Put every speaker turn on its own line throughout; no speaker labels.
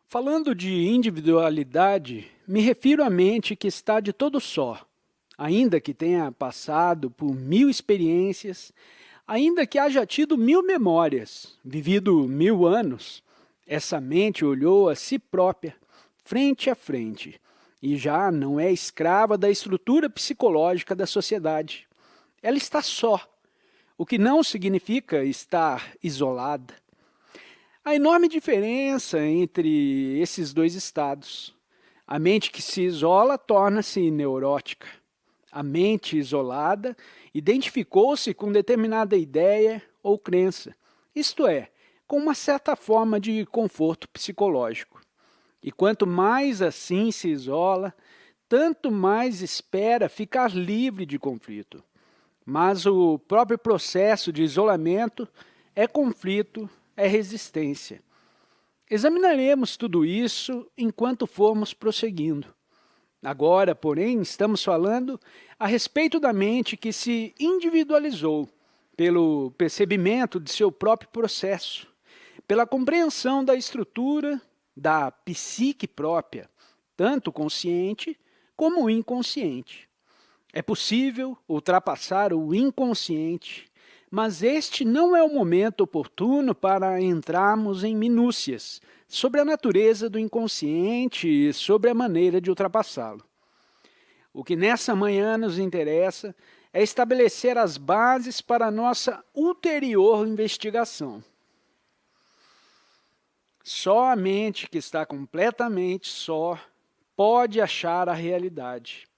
Falando de individualidade, me refiro à mente que está de todo só, ainda que tenha passado por 1000 experiências, ainda que haja tido 1000 memórias, vivido 1000 anos, essa mente olhou a si própria, frente a frente, e já não é escrava da estrutura psicológica da sociedade. Ela está só, o que não significa estar isolada. A enorme diferença entre esses dois estados. A mente que se isola torna-se neurótica. A mente isolada identificou-se com determinada ideia ou crença, isto é, com uma certa forma de conforto psicológico. E quanto mais assim se isola, tanto mais espera ficar livre de conflito. Mas o próprio processo de isolamento é conflito, é resistência. Examinaremos tudo isso enquanto formos prosseguindo. Agora, porém, estamos falando a respeito da mente que se individualizou pelo percebimento de seu próprio processo, pela compreensão da estrutura da psique própria, tanto consciente como inconsciente. É possível ultrapassar o inconsciente, mas este não é o momento oportuno para entrarmos em minúcias sobre a natureza do inconsciente e sobre a maneira de ultrapassá-lo. O que nessa manhã nos interessa é estabelecer as bases para a nossa ulterior investigação. Só a mente que está completamente só pode achar a realidade.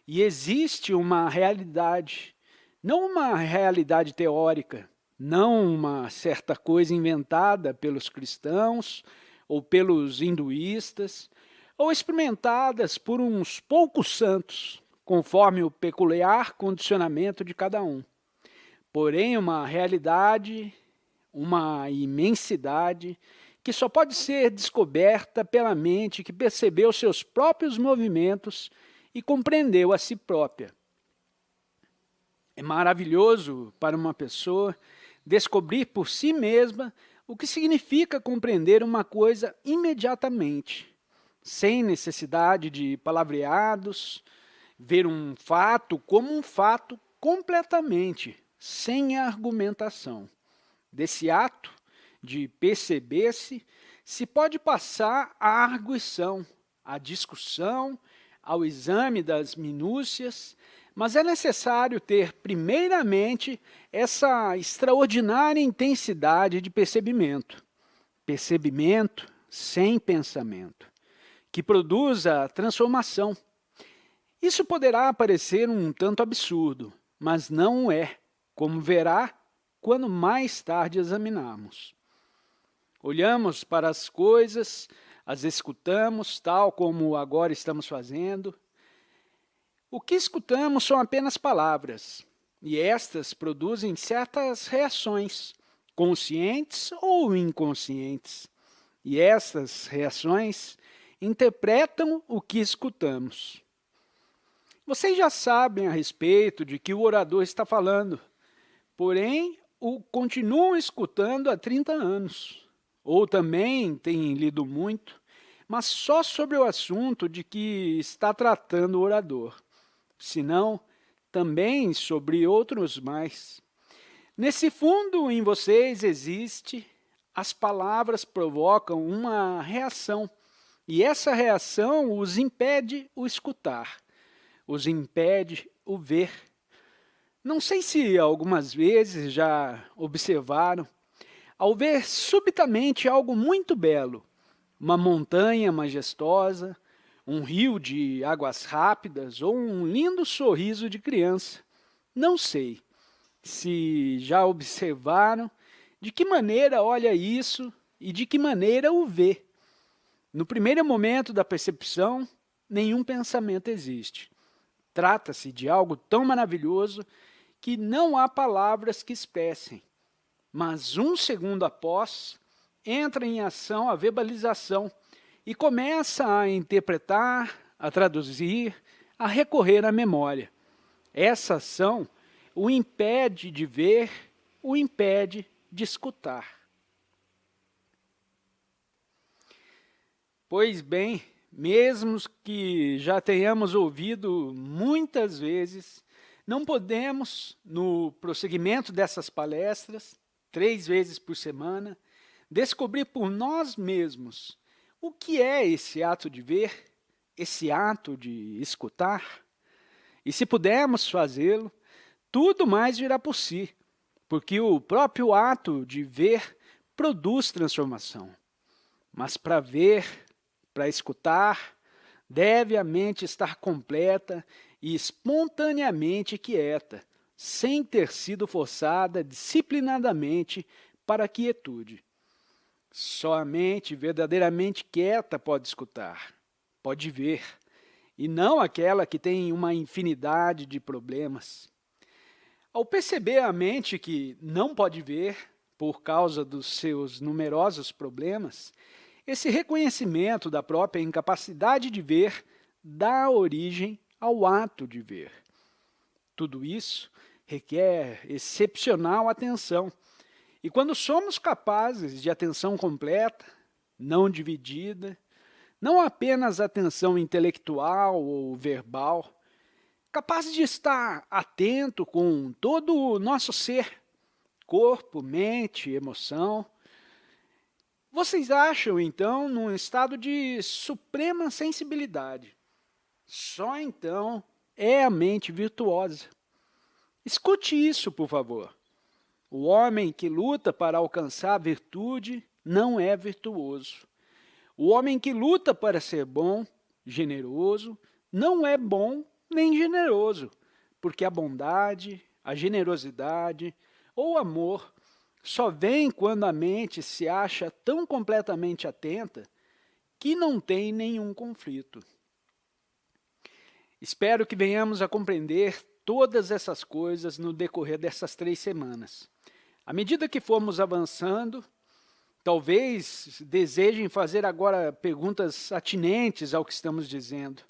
E existe uma realidade, não uma realidade teórica, não uma certa coisa inventada pelos cristãos ou pelos hinduístas, ou experimentadas por uns poucos santos, conforme o peculiar condicionamento de cada um. Porém, uma realidade, uma imensidade, que só pode ser descoberta pela mente que percebeu seus próprios movimentos e compreendeu a si própria. É maravilhoso para uma pessoa descobrir por si mesma o que significa compreender uma coisa imediatamente, sem necessidade de palavreados, ver um fato como um fato completamente, sem argumentação. Desse ato de perceber-se, se pode passar à arguição, à discussão, ao exame das minúcias, mas é necessário ter, primeiramente, essa extraordinária intensidade de percebimento. Percebimento sem pensamento, que produz a transformação. Isso poderá parecer um tanto absurdo, mas não é, como verá quando mais tarde examinarmos. Olhamos para as coisas, as escutamos, tal como agora estamos fazendo. O que escutamos são apenas palavras, e estas produzem certas reações, conscientes ou inconscientes. E estas reações interpretam o que escutamos. Vocês já sabem a respeito de que o orador está falando, porém o continuam escutando há 30 anos. Ou também têm lido muito, mas só sobre o assunto de que está tratando o orador, senão também sobre outros mais. Nesse fundo em vocês existe, as palavras provocam uma reação, e essa reação os impede o escutar, os impede o ver. Não sei se algumas vezes já observaram, ao ver subitamente algo muito belo, uma montanha majestosa, um rio de águas rápidas ou um lindo sorriso de criança. Não sei se já observaram de que maneira olha isso e de que maneira o vê. No primeiro momento da percepção, nenhum pensamento existe. Trata-se de algo tão maravilhoso que não há palavras que expressem. Mas um segundo após, entra em ação a verbalização e começa a interpretar, a traduzir, a recorrer à memória. Essa ação o impede de ver, o impede de escutar. Pois bem, mesmo que já tenhamos ouvido muitas vezes, não podemos, no prosseguimento dessas palestras, 3 vezes por semana, descobrir por nós mesmos o que é esse ato de ver, esse ato de escutar. E se pudermos fazê-lo, tudo mais virá por si, porque o próprio ato de ver produz transformação. Mas para ver, para escutar, deve a mente estar completa e espontaneamente quieta, sem ter sido forçada disciplinadamente para a quietude. Só a mente verdadeiramente quieta pode escutar, pode ver, e não aquela que tem uma infinidade de problemas. Ao perceber a mente que não pode ver, por causa dos seus numerosos problemas, esse reconhecimento da própria incapacidade de ver dá origem ao ato de ver. Tudo isso requer excepcional atenção. E quando somos capazes de atenção completa, não dividida, não apenas atenção intelectual ou verbal, capaz de estar atento com todo o nosso ser, corpo, mente, emoção, vocês acham, então, num estado de suprema sensibilidade. Só então é a mente virtuosa. Escute isso, por favor. O homem que luta para alcançar a virtude não é virtuoso. O homem que luta para ser bom, generoso, não é bom nem generoso, porque a bondade, a generosidade ou amor só vem quando a mente se acha tão completamente atenta que não tem nenhum conflito. Espero que venhamos a compreender todas essas coisas no decorrer dessas 3 semanas. À medida que formos avançando, talvez desejem fazer agora perguntas atinentes ao que estamos dizendo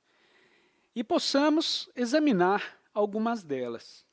e possamos examinar algumas delas.